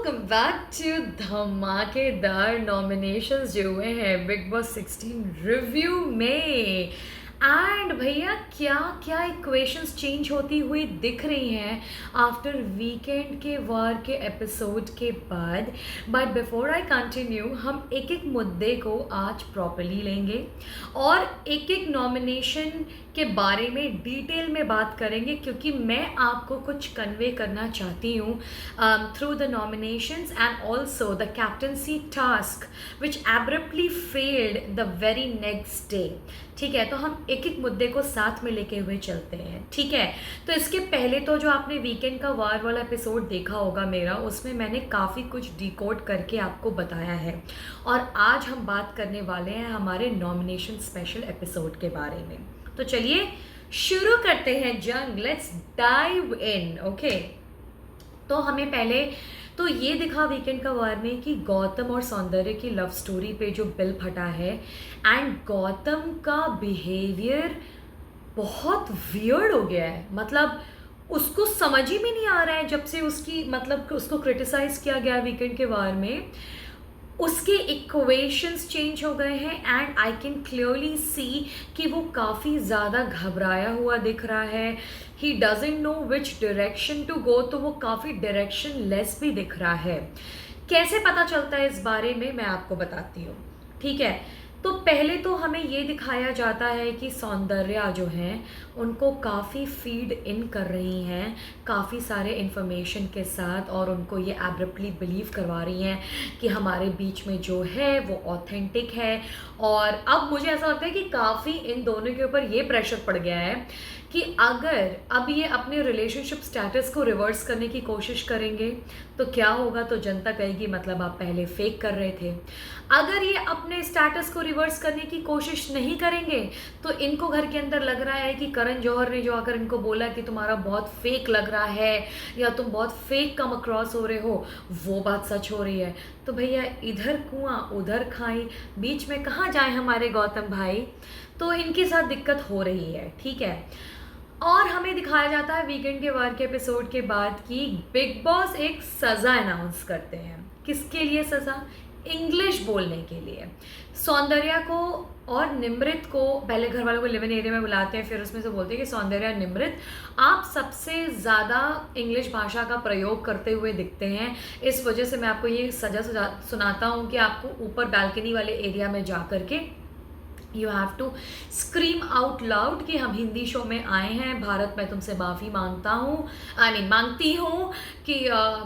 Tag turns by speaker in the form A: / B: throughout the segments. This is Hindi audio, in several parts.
A: वेलकम बैक टू धमाकेदार नॉमिनेशंस जो हुए हैं बिग बॉस 16 रिव्यू में। एंड भैया क्या क्या इक्वेशंस चेंज होती हुई दिख रही हैं आफ्टर वीकेंड के वार के एपिसोड के बाद। बट बिफोर आई कंटिन्यू, हम एक एक मुद्दे को आज प्रॉपरली लेंगे और एक एक नॉमिनेशन के बारे में डिटेल में बात करेंगे, क्योंकि मैं आपको कुछ कन्वे करना चाहती हूँ through the nominations and also the captaincy task which abruptly failed the very next day. ठीक है, तो हम एक एक मुद्दे को साथ में लेके हुए चलते हैं। ठीक है, तो इसके पहले तो जो आपने वीकेंड का वार वाला एपिसोड देखा होगा मेरा, उसमें मैंने काफ़ी कुछ डिकोड करके आपको बताया है और आज हम बात करने वाले हैं हमारे नॉमिनेशन स्पेशल एपिसोड के बारे में। तो चलिए शुरू करते हैं जंग, लेट्स डाइव इन। ओके, तो हमें पहले तो ये दिखा वीकेंड का वार में कि गौतम और सौंदर्य की लव स्टोरी पे जो बिल फटा है एंड गौतम का बिहेवियर बहुत वियर्ड हो गया है। मतलब उसको समझ ही में नहीं आ रहा है, जब से उसकी मतलब उसको क्रिटिसाइज किया गया वीकेंड के वार में, उसके इक्वेशंस चेंज हो गए हैं and I can clearly see कि वो काफ़ी ज़्यादा घबराया हुआ दिख रहा है। He doesn't know which direction to go, तो वो काफ़ी डायरेक्शन लेस भी दिख रहा है। कैसे पता चलता है इस बारे में मैं आपको बताती हूँ। ठीक है, तो पहले तो हमें ये दिखाया जाता है कि सौंदर्या जो हैं उनको काफ़ी फीड इन कर रही हैं काफ़ी सारे इन्फॉर्मेशन के साथ, और उनको ये एब्रप्टली बिलीव करवा रही हैं कि हमारे बीच में जो है वो ऑथेंटिक है। और अब मुझे ऐसा लगता है कि काफ़ी इन दोनों के ऊपर ये प्रेशर पड़ गया है कि अगर अब ये अपने रिलेशनशिप स्टेटस को रिवर्स करने की कोशिश करेंगे तो क्या होगा, तो जनता कहेगी मतलब आप पहले फेक कर रहे थे। अगर ये अपने स्टेटस को रिवर्स करने की कोशिश नहीं करेंगे तो इनको घर के अंदर लग रहा है कि करण जौहर ने जो आकर इनको बोला कि तुम्हारा बहुत फेक लग रहा है या तुम बहुत फेक कम अक्रॉस हो रहे हो, वो बात सच हो रही है। तो भैया इधर कुआं उधर खाई, बीच में कहाँ जाए हमारे गौतम भाई। तो इनके साथ दिक्कत हो रही है। ठीक है, और हमें दिखाया जाता है वीकेंड के वार के एपिसोड के बाद कि बिग बॉस एक सज़ा अनाउंस करते हैं। किसके लिए सज़ा? इंग्लिश बोलने के लिए। सौंदर्या को और निमृत को पहले घर वालों को लिव इन एरिया में बुलाते हैं, फिर उसमें से बोलते हैं कि सौंदर्या निमृत आप सबसे ज़्यादा इंग्लिश भाषा का प्रयोग करते हुए दिखते हैं, इस वजह से मैं आपको ये सज़ा सुनाता हूँ कि आपको ऊपर बालकनी वाले एरिया में जा कर के you have to scream out loud कि हम हिंदी शो में आए हैं, भारत मैं तुमसे माफ़ी मांगता हूँ, नहीं मांगती हूँ कि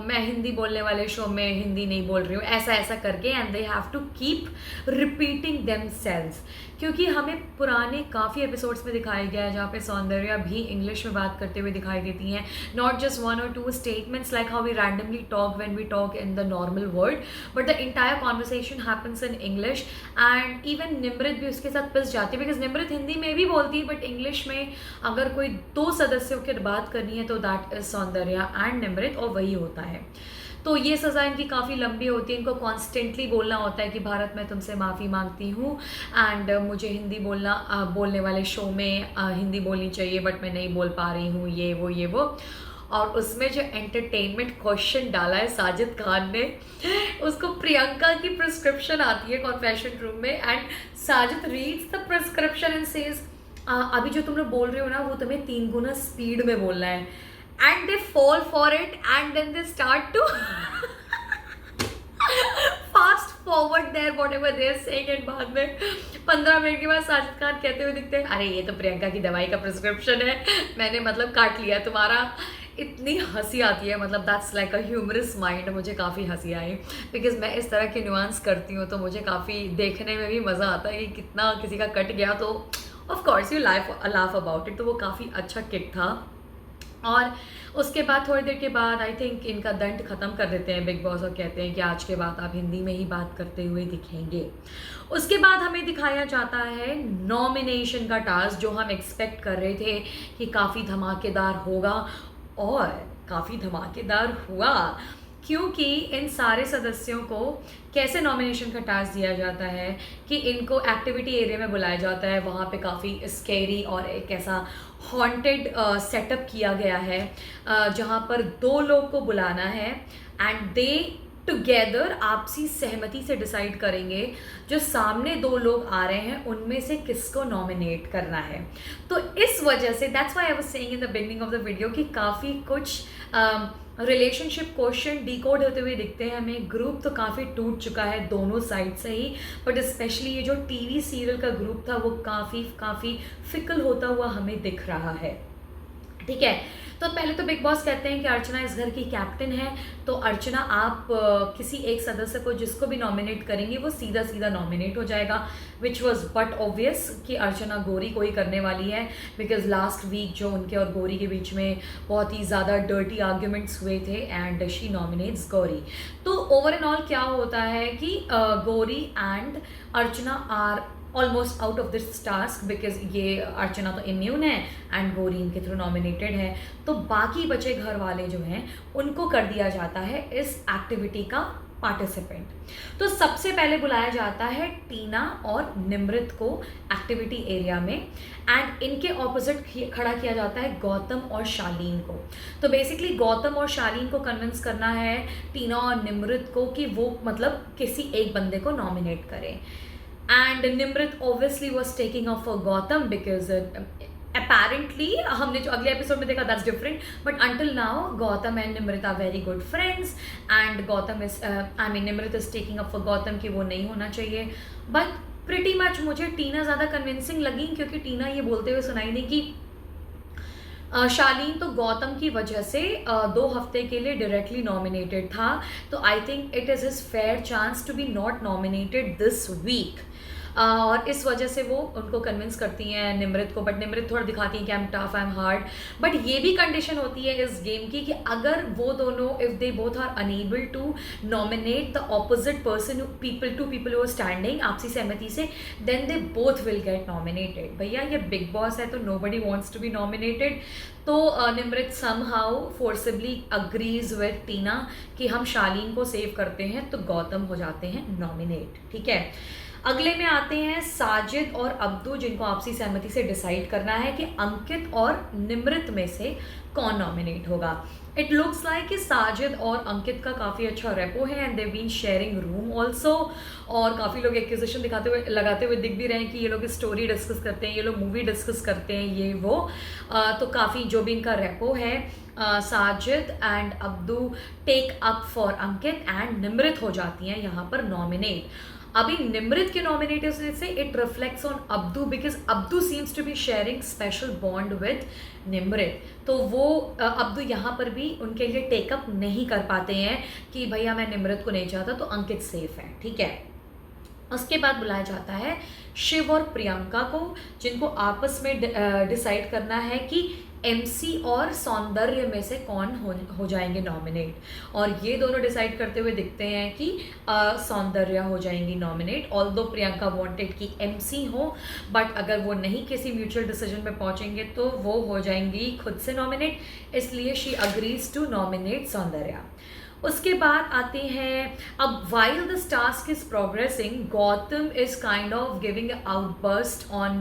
A: मैं हिंदी बोलने वाले शो में हिंदी नहीं बोल रही हूँ, ऐसा ऐसा करके। And they have to keep repeating themselves, क्योंकि हमें पुराने काफ़ी एपिसोड्स में दिखाया गया है जहाँ पे सौंदर्या भी इंग्लिश में बात करते हुए दिखाई देती हैं। नॉट जस्ट वन और two statements like how we randomly talk when we talk in the normal world, but the entire conversation happens in English. And even Nimrit भी उसके साथ पिस जाती है, बिकॉज निमृत हिंदी में भी बोलती है, बट इंग्लिश में अगर कोई दो सदस्यों की बात करनी है तो that is Soundarya and Nimrit, और वही होता है। तो ये सज़ा इनकी काफ़ी लंबी होती है, इनको कॉन्स्टेंटली बोलना होता है कि भारत मैं तुमसे माफ़ी मांगती हूँ एंड मुझे हिंदी बोलने वाले शो में हिंदी बोलनी चाहिए बट मैं नहीं बोल पा रही हूँ, ये वो। और उसमें जो एंटरटेनमेंट क्वेश्चन डाला है साजिद खान ने, उसको प्रियंका की प्रिस्क्रिप्शन आती है कॉन्फेशन रूम में and Sajid reads the prescription and says अभी जो तुम लोग बोल रहे हो ना वो तुम्हें 3 गुना स्पीड में बोलना है। And they fall for it and then they start to fast forward there whatever they are saying, and बाद में 15 मिनट के बाद साजिद खान कहते हुए दिखते हैं अरे ये तो प्रियंका की दवाई का प्रिस्क्रिप्शन है, मैंने मतलब काट लिया तुम्हारा। इतनी हंसी आती है, मतलब that's like a humorous mind. मुझे काफ़ी हंसी आई बिकॉज मैं इस तरह के न्यूआंस करती हूँ, तो मुझे काफ़ी देखने में भी मज़ा आता है कि कितना किसी का कट गया तो of course you laugh about it. तो वो काफ़ी अच्छा किट था। और उसके बाद थोड़ी देर के बाद आई थिंक इनका दंड ख़त्म कर देते हैं बिग बॉस और कहते हैं कि आज के बाद आप हिंदी में ही बात करते हुए दिखेंगे। उसके बाद हमें दिखाया जाता है नॉमिनेशन का टास्क, जो हम एक्सपेक्ट कर रहे थे कि काफ़ी धमाकेदार होगा, और काफ़ी धमाकेदार हुआ, क्योंकि इन सारे सदस्यों को कैसे नॉमिनेशन का टास्क दिया जाता है कि इनको एक्टिविटी एरिया में बुलाया जाता है, वहाँ पे काफ़ी स्कैरी और एक ऐसा हॉन्टेड सेटअप किया गया है जहाँ पर 2 लोग को बुलाना है एंड दे टुगेदर आपसी सहमति से डिसाइड करेंगे जो सामने दो लोग आ रहे हैं उनमें से किसको नॉमिनेट करना है। तो इस वजह से that's why I was saying in the beginning of the video कि काफ़ी कुछ रिलेशनशिप क्वेश्चन डिकोड होते हुए दिखते हैं हमें। ग्रुप तो काफ़ी टूट चुका है दोनों साइड से ही, बट स्पेशली ये जो टीवी सीरियल का ग्रुप था वो काफ़ी फिकल होता हुआ हमें दिख रहा है। ठीक है, तो पहले तो बिग बॉस कहते हैं कि अर्चना इस घर की कैप्टन है, तो अर्चना आप किसी एक सदस्य को जिसको भी नॉमिनेट करेंगी वो सीधा सीधा नॉमिनेट हो जाएगा, विच वॉज बट ऑब्वियस कि अर्चना गौरी को ही करने वाली है, बिकॉज लास्ट वीक जो उनके और गौरी के बीच में बहुत ही ज़्यादा डर्टी आर्ग्यूमेंट्स हुए थे एंड शी नॉमिनेट्स गौरी। तो ओवर एंड ऑल क्या होता है कि Gauri and Archana are almost out of this task, because ये अर्चना तो इम्यून है एंड गौरी इनके थ्रू नॉमिनेटेड है। तो बाकी बचे घर वाले जो हैं उनको कर दिया जाता है इस एक्टिविटी का पार्टिसिपेंट। तो सबसे पहले बुलाया जाता है टीना और निमृत को एक्टिविटी एरिया में, एंड इनके ऑपोजिट खड़ा किया जाता है गौतम और शालीन को। तो बेसिकली गौतम और शालीन को कन्विंस करना है टीना और निमृत को कि वो मतलब किसी एक बंदे को नॉमिनेट करें। And Nimrit obviously was taking up for Gautam because apparently हमने जो अगले एपिसोड में देखा that's different, but until now Gautam and Nimrit are very good friends and Gautam is Nimrit is taking up for Gautam कि वो नहीं होना चाहिए। But pretty much मुझे टीना ज़्यादा कन्विंसिंग लगी, क्योंकि टीना ये बोलते हुए सुनाई दी कि शालीन तो गौतम की वजह से 2 हफ्ते के लिए डायरेक्टली नॉमिनेटेड था, तो I think it is his fair chance to be not nominated this week. और इस वजह से वो उनको कन्विंस करती हैं निमृत को, बट निमृत थोड़ा दिखाती हैं कि I am tough, I am hard. But ये भी कंडीशन होती है इस गेम की कि अगर वो दोनों if they both are unable to nominate the opposite person, to people who are standing आपसी सहमति से, then they both will get nominated. भैया ये बिग बॉस है तो nobody wants to be nominated. तो Nimrit somehow forcibly agrees with Tina कि हम शालीन को सेव करते हैं, तो गौतम हो जाते हैं नॉमिनेट। ठीक है, अगले में आते हैं साजिद और अब्दू, जिनको आपसी सहमति से डिसाइड करना है कि अंकित और निमृत में से कौन नॉमिनेट होगा। इट लुक्स लाइक कि साजिद और अंकित का काफ़ी अच्छा रेपो है and they been sharing room also, और काफ़ी लोग एक्यूजेशन लगाते हुए दिख भी रहे हैं कि ये लोग स्टोरी डिस्कस करते हैं, ये लोग मूवी डिस्कस करते हैं, ये वो। तो काफ़ी जो भी इनका रेपो है, Sajid and Abdu take up for Ankit and Nimrit हो जाती हैं यहाँ पर नॉमिनेट। अभी निमृत के नॉमिनेटिव से it reflects on Abdu, because Abdu seems to be sharing special bond with Nimrit, तो वो अब्दू यहाँ पर भी उनके लिए टेकअप नहीं कर पाते हैं कि भैया मैं निमृत को नहीं चाहता, तो अंकित सेफ है। ठीक है, उसके बाद बुलाया जाता है शिव और प्रियंका को, जिनको आपस में डिसाइड करना है कि एमसी और सौंदर्य में से कौन हो जाएंगे नॉमिनेट, और ये दोनों डिसाइड करते हुए दिखते हैं कि सौंदर्य हो जाएंगी नॉमिनेट। ऑल्दो प्रियंका वांटेड कि एमसी हो, बट अगर वो नहीं किसी म्यूचुअल डिसीजन में पहुंचेंगे तो वो हो जाएंगी खुद से नॉमिनेट, इसलिए she agrees to nominate Soundarya. उसके बाद आते हैं, अब while this task is progressing, Gautam is kind of giving outburst on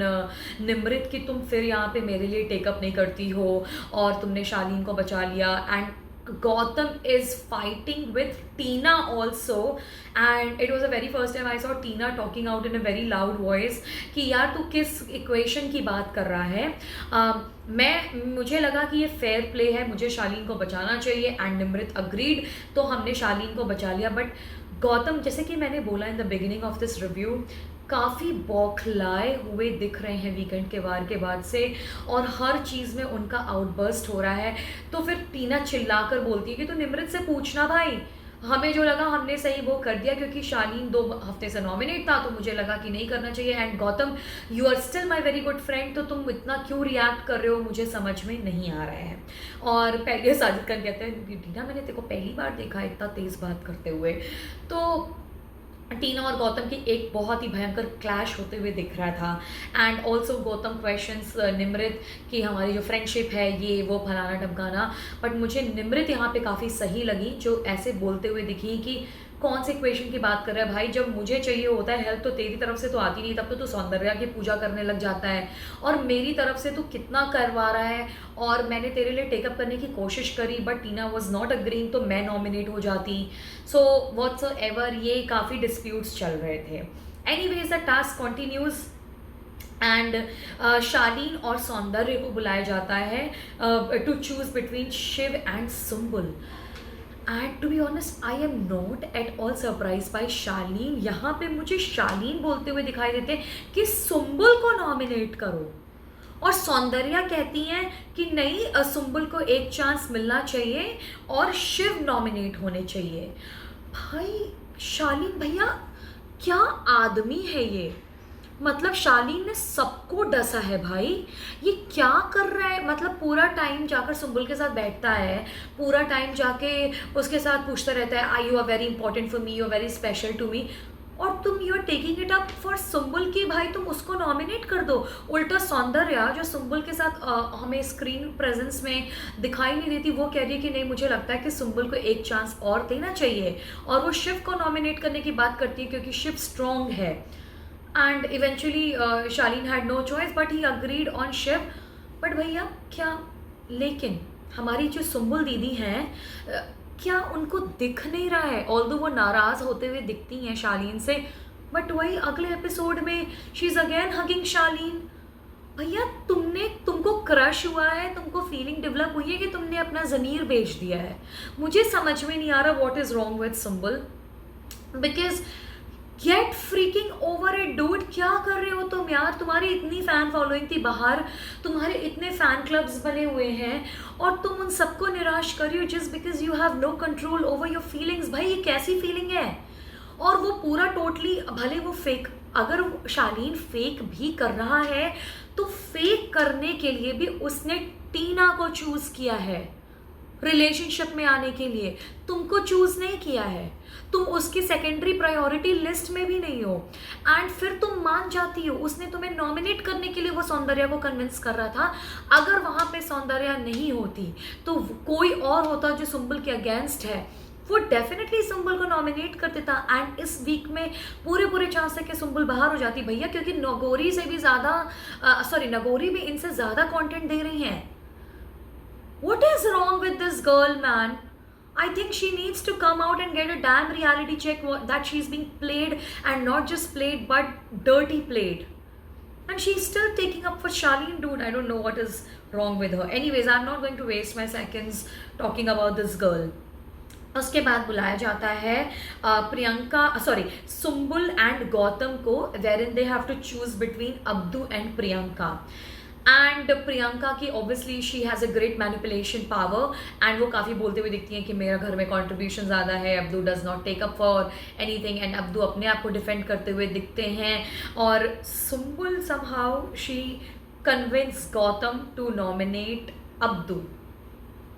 A: Nimrit कि तुम फिर यहाँ पे मेरे लिए टेकअप नहीं करती हो और तुमने शालीन को बचा लिया, and Gotham is fighting with Tina also, and it was the very first time I saw Tina talking out in a very loud voice कि यार तू किस इक्वेशन की बात कर रहा है। मुझे लगा कि ये फेयर प्ले है, मुझे शालीन को बचाना चाहिए, एंड निमृत अग्रीड, तो हमने शालीन को बचा लिया। बट गौतम, जैसे कि मैंने बोला in the beginning of this review, काफ़ी बौखलाए हुए दिख रहे हैं वीकेंड के वार के बाद से, और हर चीज़ में उनका आउटबर्स्ट हो रहा है। तो फिर टीना चिल्लाकर बोलती है कि तो निमृत से पूछना भाई, हमें जो लगा हमने सही वो कर दिया, क्योंकि शालीन 2 हफ्ते से नॉमिनेट था तो मुझे लगा कि नहीं करना चाहिए, and Gautam you are still my very good friend, तो तुम इतना क्यों रिएक्ट कर रहे हो, मुझे समझ में नहीं आ रहा है। और पहले साजिद खान कहते हैं टीना मैंने तेरे को पहली बार देखा इतना तेज़ बात करते हुए। तो टीना और गौतम की एक बहुत ही भयंकर क्लैश होते हुए दिख रहा था, and also Gautam questions Nimrit कि हमारी जो फ्रेंडशिप है ये वो फलाना ढमकाना, बट मुझे निमृत यहाँ पे काफ़ी सही लगी, जो ऐसे बोलते हुए दिखी कि कौन से इक्वेशन की बात कर रहा है भाई? जब मुझे चाहिए होता है हेल्प तो तेरी तरफ से तो आती नहीं, तब तो तू सौंदर्या की पूजा करने लग जाता है, और मेरी तरफ से तू कितना करवा रहा है, और मैंने तेरे लिए टेकअप करने की कोशिश करी but Tina was not agreeing, तो मैं नॉमिनेट हो जाती। सो व्हाट्स एवर, ये काफ़ी डिस्प्यूट्स चल रहे थे। Anyways the task continues and Shalin और सौंदर्य को बुलाया जाता है to choose between Shiv and Sumbul. And to be honest I am not at all surprise by Shalin. यहाँ पे मुझे शालीन बोलते हुए दिखाई देते हैं कि सुम्बुल को नॉमिनेट करो, और सौंदर्या कहती हैं कि नहीं, सुम्बुल को एक चांस मिलना चाहिए और शिव नॉमिनेट होने चाहिए। भाई शालीन भैया क्या आदमी है ये, मतलब शालीन ने सबको डसा है भाई। ये क्या कर रहा है, मतलब पूरा टाइम जाकर सुम्बुल के साथ बैठता है, पूरा टाइम जाके उसके साथ पूछता रहता है I you are very important for me, you are very special to me, और तुम you are taking it up for Sumbul की भाई तुम उसको नॉमिनेट कर दो। उल्टा सौंदर्या जो सुम्बुल के साथ हमें स्क्रीन प्रेजेंस में दिखाई नहीं देती, वो कह रही है कि नहीं मुझे लगता है कि सुम्बुल को एक चांस और देना चाहिए, और वो शिव को नॉमिनेट करने की बात करती है क्योंकि शिव स्ट्रॉन्ग है। And eventually Shalin had no choice but he agreed on Shiv. But भैया क्या, लेकिन हमारी जो सुम्बुल दीदी हैं क्या उनको दिख नहीं रहा है, ऑल्दो वो नाराज़ होते हुए दिखती हैं शालीन से, बट वही अगले एपिसोड में शी इज़ अगेन हगिंग शालीन। भैया तुमको क्रश हुआ है, तुमको फीलिंग डेवलप हुई है कि तुमने अपना ज़मीर बेच दिया है? मुझे समझ में नहीं आ रहा what is wrong with Sumbul, because get freaking over it dude. क्या कर रहे हो तुम यार? तुम्हारी इतनी फ़ैन फॉलोइंग थी बाहर, तुम्हारे इतने फ़ैन क्लब्स बने हुए हैं, और तुम उन सबको निराश कर रही हो just because you have no control over your feelings. भाई ये कैसी फीलिंग है? और वो पूरा टोटली, भले वो फेक, अगर शालीन फेक भी कर रहा है तो फेक करने के लिए भी उसने टीना को चूज़ किया है रिलेशनशिप में आने के लिए, तुमको चूज़ नहीं किया है, तुम उसकी सेकेंडरी प्रायोरिटी लिस्ट में भी नहीं हो। एंड फिर तुम मान जाती हो, उसने तुम्हें नॉमिनेट करने के लिए वो सौंदर्या को कन्विंस कर रहा था। अगर वहाँ पे सौंदर्या नहीं होती तो कोई और होता जो सुम्बुल के अगेंस्ट है, वो डेफिनेटली सुम्बुल को नॉमिनेट कर देता। एंड इस वीक में पूरे चांस है कि सुम्बुल बाहर हो जाती भैया, क्योंकि नगोरी से भी ज़्यादा नगोरी भी इनसे ज़्यादा कंटेंट दे रही हैं। What is wrong with this girl, man? I think she needs to come out and get a damn reality check that she's being played, and not just played but dirty played. And she's still taking up for Charlene, dude. I don't know what is wrong with her. Anyways, I'm not going to waste my seconds talking about this girl. उसके बाद बुलाया जाता है सुम्बुल एंड गौतम को, wherein they have to choose between Abdu and Priyanka. And Priyanka की obviously she has a great manipulation power, and वो काफ़ी बोलते हुए दिखती हैं कि मेरा घर में कंट्रीब्यूशन ज़्यादा है, Abdu does not take up for anything, and Abdu अपने आप को डिफेंड करते हुए दिखते हैं। और Sumbul somehow she convince Gautam to nominate Abdu.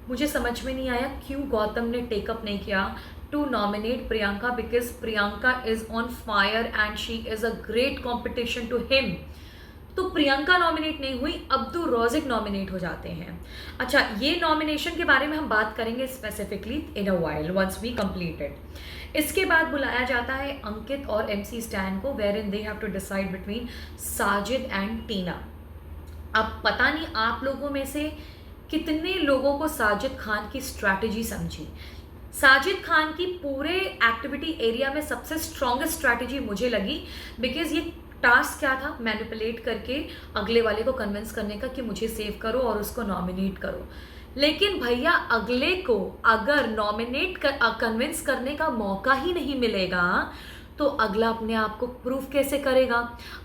A: मुझे समझ में नहीं आया क्यों गौतम ने टेकअप नहीं किया to nominate Priyanka, because Priyanka is on fire and she is a great competition to him. तो प्रियंका नॉमिनेट नहीं हुई, अब्दू रोजिक नॉमिनेट हो जाते हैं। अच्छा, ये नॉमिनेशन के बारे में हम बात करेंगे specifically in a while once we completed. इसके बाद बुलाया जाता है अंकित और MC स्टैन को, where in they have to decide between Sajid and Tina. अब पता नहीं आप लोगों में से कितने लोगों को साजिद खान की स्ट्रैटेजी समझी। साजिद खान की पूरे एक्टिविटी एरिया में सबसे स्ट्रॉन्गेस्ट स्ट्रैटेजी मुझे लगी, बिकॉज ये टास्क क्या था, मैनिपुलेट करके अगले वाले को कन्विंस करने का कि मुझे सेव करो और उसको नॉमिनेट करो। लेकिन भैया अगले को अगर कन्विंस करने का मौका ही नहीं मिलेगा तो अगला अपने आप को प्रूफ कैसे करेगा,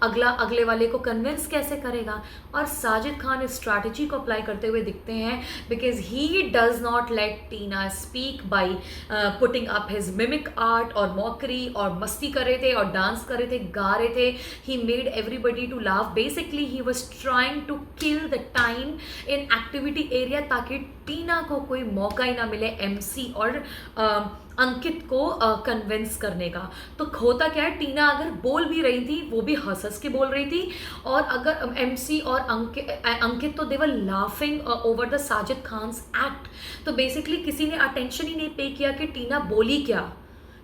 A: अगला अगले वाले को कन्विंस कैसे करेगा। और साजिद खान इस स्ट्रैटेजी को अप्लाई करते हुए दिखते हैं, because he does not let Tina speak by putting up his mimic art और मॉकरी, और मस्ती कर रहे थे और डांस कर रहे थे, गा रहे थे। He made everybody to laugh. Basically he was trying to kill the time in activity area, ताकि टीना को कोई मौका ही ना मिले MC और अंकित को कन्विंस करने का। तो होता क्या है, टीना अगर बोल भी रही थी वो भी हंस के बोल रही थी, और अगर MC और अंकित तो they were laughing over the Sajid Khan's act. तो बेसिकली किसी ने अटेंशन ही नहीं पे किया कि टीना बोली क्या,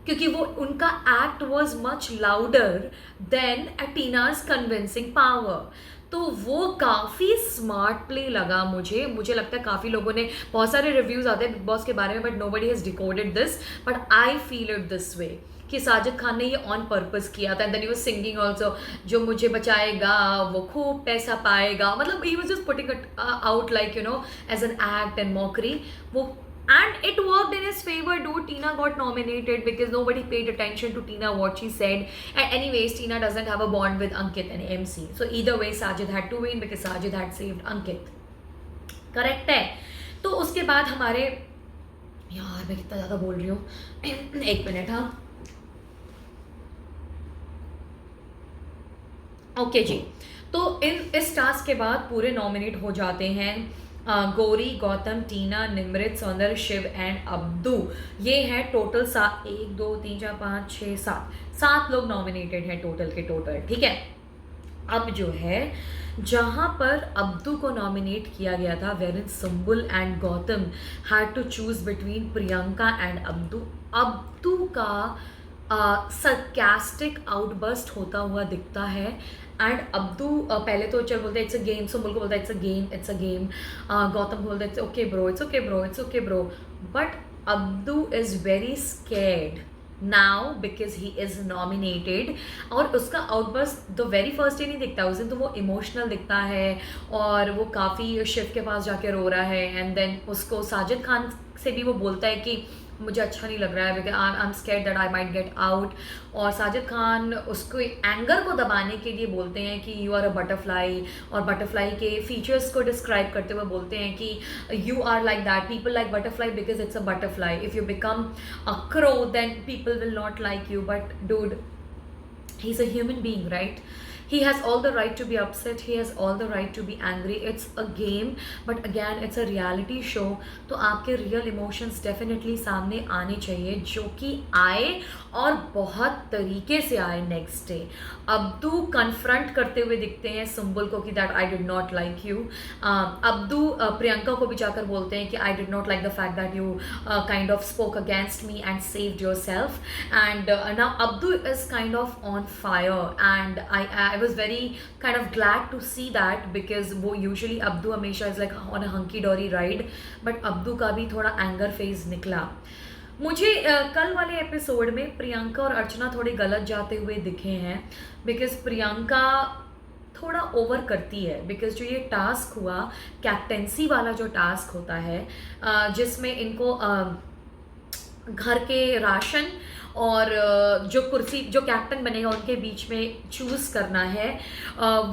A: क्योंकि वो उनका act was much louder than Tina's convincing power. तो वो काफ़ी स्मार्ट प्ले लगा मुझे लगता है काफ़ी लोगों ने, बहुत सारे रिव्यूज़ आते हैं बिग बॉस के बारे में, but nobody has decoded this, but I feel it this way कि साजिद खान ने ये ऑन पर्पस किया था। And then he was singing also, जो मुझे बचाएगा वो खूब पैसा पाएगा, मतलब he was just putting it out like as an act and mockery वो। And it worked in his favor, dude. Tina got nominated because nobody paid attention to Tina, what she said. And anyways, Tina doesn't have a bond with Ankit and MC. So either way, Sajid had to win because Sajid had saved Ankit. Correct है? तो उसके बाद हमारे, यार मैं कितना ज़्यादा बोल रही हूँ, एक मिनट। हाँ, ओके जी। तो इस टास्क के बाद पूरे नॉमिनेट हो जाते हैं गौरी, गौतम, टीना, निमृत, सौंदर्य, शिव एंड अब्दू। ये है टोटल 1 2 3 4 5 6 7 लोग नॉमिनेटेड हैं टोटल के टोटल, ठीक है। अब जो है जहाँ पर अब्दू को नॉमिनेट किया गया था, wherein Sumbul and Gautam had to choose between Priyanka and Abdu. Abdu का सरकास्टिक आउटबर्स्ट होता हुआ दिखता है। एंड अब्दू पहले तो चल बोलते हैं इट्स अ गेम, सुम्बुल को बोलता है इट्स अ गेम, गौतम को बोलता है it's okay bro, it's okay bro, it's okay bro. But Abdu is very scared now because he is nominated. और उसका outburst the very first day नहीं दिखता, उस दिन तो वो इमोशनल दिखता है और वो काफ़ी शिव के पास जाके रो रहा है। एंड देन उसको साजिद खान से भी वो बोलता है कि मुझे अच्छा नहीं लग रहा है because I am scared that I might get out. और साजिद खान उसको एंगर को दबाने के लिए बोलते हैं कि यू आर अ बटरफ्लाई, और बटरफ्लाई के फीचर्स को डिस्क्राइब करते हुए बोलते हैं कि you are like that, people like butterfly because it's a butterfly, if you become a crow then people will not like you. But dude, he is a human being, right? He has all the right to be upset, he has all the right to be angry. It's a game, but again it's a reality show. तो आपके रियल इमोशंस डेफिनेटली सामने आने चाहिए, जो कि आए और बहुत तरीके से आए नेक्स्ट डे। अब्दू कन्फ्रंट करते हुए दिखते हैं सुम्बुल को कि that I did not like you. Abdu Priyanka को भी जाकर बोलते हैं कि I did not like the fact that you kind of spoke against me and saved your self. And now Abdu is kind of on fire and I was very kind of glad to see that because वो usually अब्दू हमेशा is like on a hunky dory ride, but Abdu का भी थोड़ा एंगर फेज निकला। मुझे कल वाले एपिसोड में प्रियंका और अर्चना थोड़े गलत जाते हुए दिखे हैं बिकॉज प्रियंका थोड़ा ओवर करती है। बिकॉज जो ये टास्क हुआ, कैप्टेंसी वाला जो टास्क होता है जिसमें इनको घर के राशन और जो कुर्सी, जो कैप्टन बनेगा उनके बीच में चूज़ करना है,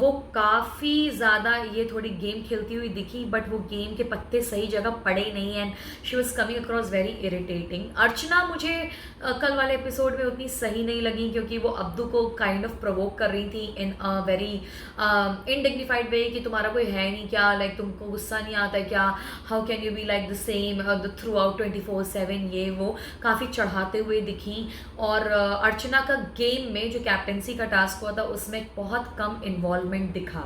A: वो काफ़ी ज़्यादा ये थोड़ी गेम खेलती हुई दिखी, बट वो गेम के पत्ते सही जगह पड़े नहीं and she was coming across very irritating. Archana मुझे कल वाले एपिसोड में उतनी सही नहीं लगी क्योंकि वो अब्दू को काइंड ऑफ प्रोवोक कर रही थी इन अ वेरी इनडिग्निफाइड वे कि तुम्हारा कोई है नहीं क्या, लाइक तुमको गुस्सा नहीं आता है क्या, how can you be like the same the through out 24/7, ये वो काफ़ी चढ़ाते हुए दिखी। और अर्चना का गेम में जो कैप्टेंसी का टास्क हुआ था उसमें बहुत कम इन्वॉल्वमेंट दिखा।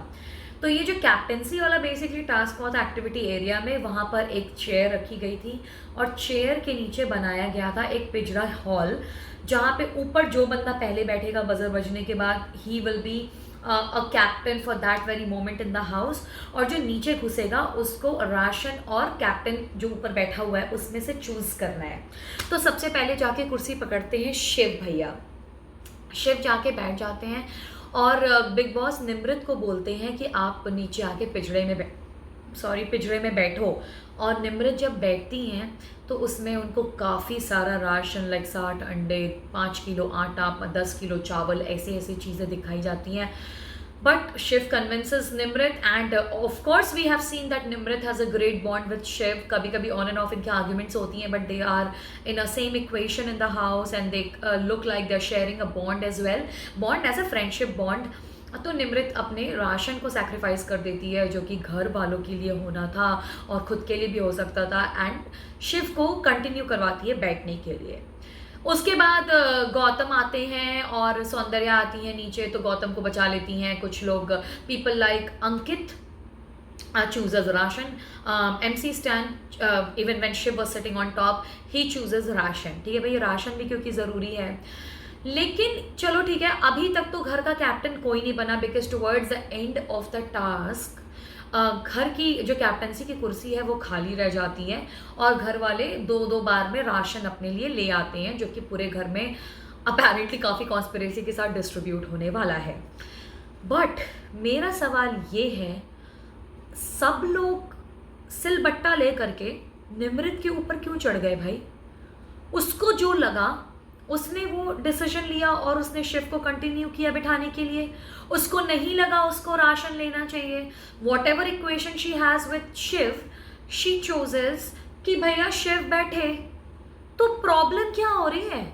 A: तो ये जो कैप्टेंसी वाला बेसिकली टास्क हुआ था एक्टिविटी एरिया में, वहाँ पर एक चेयर रखी गई थी और चेयर के नीचे बनाया गया था एक पिंजरा हॉल, जहाँ पे ऊपर जो बंदा पहले बैठेगा बजर बजने के बाद, he will be a captain for that very moment in the house, और जो नीचे घुसेगा उसको राशन और कैप्टन जो ऊपर बैठा हुआ है उसमें से चूज़ करना है। तो सबसे पहले जाके कुर्सी पकड़ते हैं शिव भैया। शिव जाके बैठ जाते हैं और बिग बॉस निमृत को बोलते हैं कि आप नीचे आके पिंजरे में बैठो। और निमृत जब बैठती हैं तो उसमें उनको काफ़ी सारा राशन लाइक 60 अंडे, 5 किलो आटा, 10 किलो चावल, ऐसे ऐसी चीज़ें दिखाई जाती हैं। But Shiv convinces Nimrit, and of course we have seen that Nimrit has a great bond with Shiv. कभी कभी on and off इनके arguments होती हैं, but they are in a same equation in the house and they look like they're sharing a bond as well. Bond as a friendship bond. तो निमृत अपने राशन को सैक्रिफाइस कर देती है जो कि घर वालों के लिए होना था और खुद के लिए भी हो सकता था, एंड शिव को कंटिन्यू करवाती है बैठने के लिए। उसके बाद गौतम आते हैं और सौंदर्या आती हैं नीचे, तो गौतम को बचा लेती हैं कुछ लोग, people like Ankit chooses ration. MC Stan, even when Shiv was sitting on top, he chooses ration. ठीक है भाई, राशन भी क्योंकि ज़रूरी है. लेकिन चलो ठीक है, अभी तक तो घर का कैप्टन कोई नहीं बना, because towards the end of the task घर की जो कैप्टनसी की कुर्सी है वो खाली रह जाती है और घर वाले दो दो बार में राशन अपने लिए ले आते हैं, जो कि पूरे घर में अपेरेंटली काफ़ी कॉन्स्पिरेसी के साथ डिस्ट्रीब्यूट होने वाला है. बट मेरा सवाल ये है, सब लोग सिलबट्टा ले करके निमृत के ऊपर क्यों चढ़ गए भाई? उसको जो लगा उसने वो डिसीजन लिया और उसने शिव को कंटिन्यू किया बिठाने के लिए. उसको नहीं लगा उसको राशन लेना चाहिए. Whatever equation she has with Shiv, she chooses कि भैया शिव बैठे. तो प्रॉब्लम क्या हो रही है?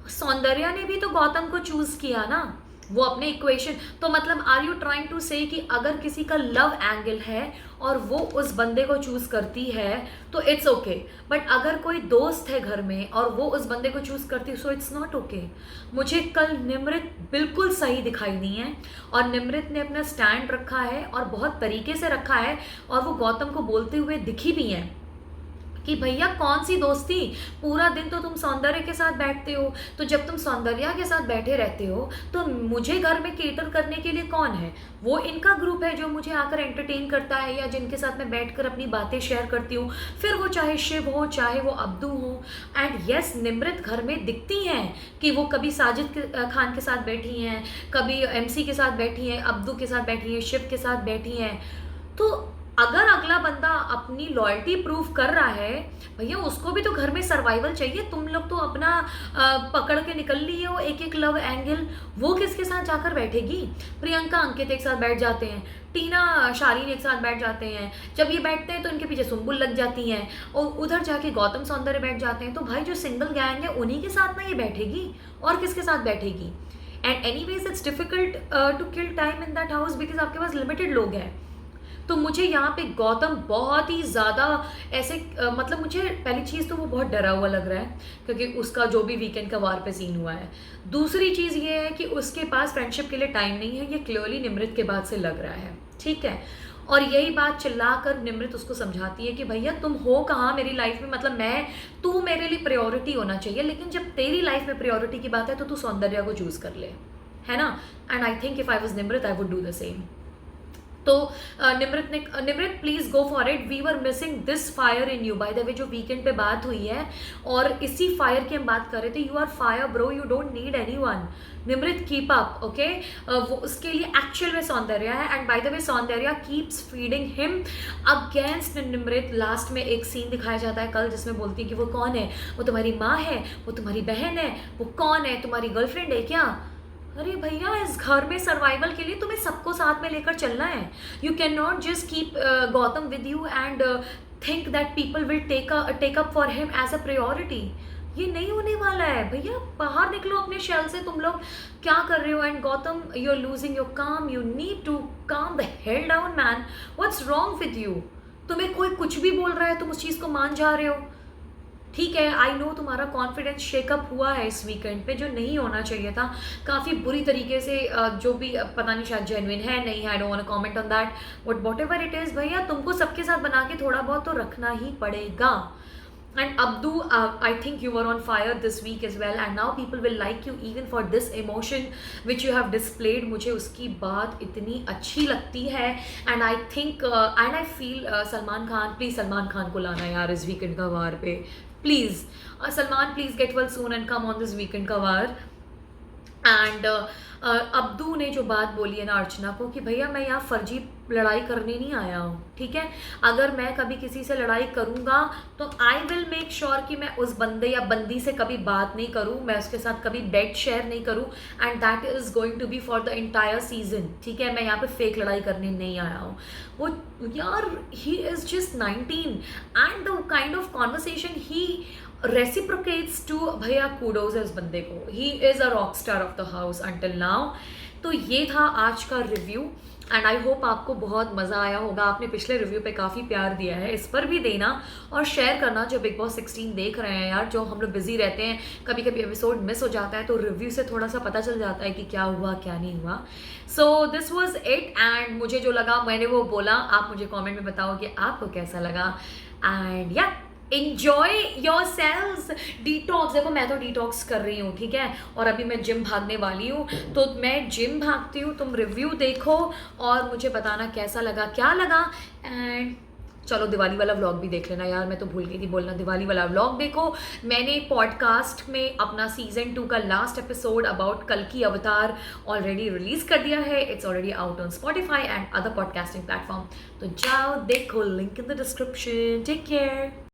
A: सौंदर्या ने भी तो गौतम को चूज किया ना, वो अपने इक्वेशन. तो मतलब आर यू ट्राइंग टू से कि अगर किसी का लव एंगल है और वो उस बंदे को चूज करती है तो इट्स ओके, बट अगर कोई दोस्त है घर में और वो उस बंदे को चूज करती है, सो इट्स नॉट ओके. मुझे कल निमृत बिल्कुल सही दिखाई नहीं है और निमृत ने अपना स्टैंड रखा है और बहुत तरीके से रखा है और वो गौतम को बोलते हुए दिखी भी हैं कि भैया कौन सी दोस्ती, पूरा दिन तो तुम सौंदर्य के साथ बैठते हो, तो जब तुम सौंदर्या के साथ बैठे रहते हो तो मुझे घर में केटर करने के लिए कौन है? वो इनका ग्रुप है जो मुझे आकर एंटरटेन करता है या जिनके साथ मैं बैठकर अपनी बातें शेयर करती हूँ, फिर वो चाहे शिव हो चाहे वो अब्दू हो. एंड यस, निमृत घर में दिखती हैं कि वो कभी साजिद खान के साथ बैठी हैं, कभी MC के साथ बैठी हैं, अब्दू के साथ बैठी हैं, शिव के साथ बैठी हैं. तो अगर अगला बंदा अपनी लॉयल्टी प्रूव कर रहा है, भैया उसको भी तो घर में सर्वाइवल चाहिए. तुम लोग तो अपना पकड़ के निकल लिए हो एक एक लव एंगल. वो किसके साथ जाकर बैठेगी? प्रियंका अंकित एक साथ बैठ जाते हैं, टीना शारीन एक साथ बैठ जाते हैं. जब ये बैठते हैं तो इनके पीछे सुम्बुल लग जाती हैं और उधर जाके गौतम सौंदर्य बैठ जाते हैं. तो भाई जो सिंगल गैंग है उन्हीं के साथ ना ये बैठेगी, और किसके साथ बैठेगी? And anyways it's difficult to kill time in that house because आपके पास लिमिटेड लोग हैं. तो मुझे यहाँ पे गौतम बहुत ही ज़्यादा ऐसे मतलब मुझे पहली चीज़ तो वो बहुत डरा हुआ लग रहा है क्योंकि उसका जो भी वीकेंड का वार पे सीन हुआ है. दूसरी चीज़ ये है कि उसके पास फ्रेंडशिप के लिए टाइम नहीं है, ये क्लियरली निमृत के बाद से लग रहा है. ठीक है, और यही बात चिल्ला कर निमृत उसको समझाती है कि भैया तुम हो कहाँ मेरी लाइफ में, मतलब तू मेरे लिए प्रायोरिटी होना चाहिए, लेकिन जब तेरी लाइफ में प्रायोरिटी की बात है तो तू सौंदर्या को चूज़ कर ले, है ना. And I think if I was Nimrit I would do the same. तो Nimrit please go for it, we were missing this fire in you. By the way जो वीकेंड पे बात हुई है और इसी फायर की हम बात कर रहे थे, you are fire bro, you don't need anyone. Nimrit keep up, okay. वो उसके लिए एक्चुअल में सौंदर्या है. And by the way Soundarya keeps feeding him against Nimrit. Last में एक सीन दिखाया जाता है कल जिसमें बोलती है कि वो कौन है, वो तुम्हारी माँ है, वो तुम्हारी बहन है, वो कौन है, तुम्हारी गर्लफ्रेंड है क्या? अरे भैया इस घर में सर्वाइवल के लिए तुम्हें सबको साथ में लेकर चलना है. You can not just keep Gautam with you and think that people will take up for him as a priority. ये नहीं होने वाला है भैया. बाहर निकलो अपने शेल से. तुम लोग क्या कर रहे हो? And Gautam, you are losing your calm. You need to calm the hell down man. What's wrong with you? तुम्हें कोई कुछ भी बोल रहा है तुम उस चीज़ को मान जा रहे हो. ठीक है, आई नो तुम्हारा कॉन्फिडेंस शेकअप हुआ है इस वीकेंड पे, जो नहीं होना चाहिए था. काफ़ी बुरी तरीके से जो भी पता नहीं शायद जेन्युइन है नहीं, I don't want to comment on that, but whatever it is भैया तुमको सबके साथ बना के थोड़ा बहुत तो रखना ही पड़ेगा. And Abdu, I think you are on fire this week as well and now people will like you even for this emotion which you have displayed. मुझे उसकी बात इतनी अच्छी लगती है. And I think and I feel Salman Khan, please Salman Khan को लाना यार इस वीकेंड का वार पे. Please Salman, please get well soon and come on this weekend का वार. एंड अब्दू ने जो बात बोली है ना अर्चना को कि भैया मैं यहाँ फर्जी लड़ाई करने नहीं आया हूँ. ठीक है, अगर मैं कभी किसी से लड़ाई करूँगा तो आई विल मेक श्योर कि मैं उस बंदे या बंदी से कभी बात नहीं करूँ, मैं उसके साथ कभी बेड शेयर नहीं करूँ. And that is going to be for the entire season. ठीक है, मैं यहाँ पे फेक लड़ाई करने नहीं आया हूँ. वो यार he is just 19 and the kind of conversation he reciprocates to भैया kudos है उस बंदे को. ही is a rock star of the house until now. तो ये था आज का रिव्यू. एंड आई होप आपको बहुत मज़ा आया होगा। आपने पिछले रिव्यू पे काफ़ी प्यार दिया है, इस पर भी देना और शेयर करना जो बिग बॉस 16 देख रहे हैं यार। जो हम लोग बिजी रहते हैं, कभी कभी एपिसोड मिस हो जाता है, तो रिव्यू से थोड़ा सा पता चल जाता है कि क्या हुआ क्या नहीं हुआ। So this was it, and मुझे जो लगा मैंने वो बोला। आप मुझे कॉमेंट में बताओ कि आपको कैसा लगा। एंड या enjoy yourselves। डिटॉक्स, देखो मैं तो डिटॉक्स कर रही हूँ, ठीक है, और अभी मैं जिम भागने वाली हूँ, तो मैं जिम भागती हूँ, तुम रिव्यू देखो और मुझे बताना कैसा लगा क्या लगा। एंड चलो दिवाली वाला व्लॉग भी देख लेना यार, मैं तो भूल गई थी बोलना, दिवाली वाला व्लॉग देखो। मैंने पॉडकास्ट में अपना सीजन 2 का लास्ट एपिसोड अबाउट कल की अवतार ऑलरेडी रिलीज कर दिया है। It's already out on Spotify and other podcasting platform, तो जाओ देखो, link in the description. Take care.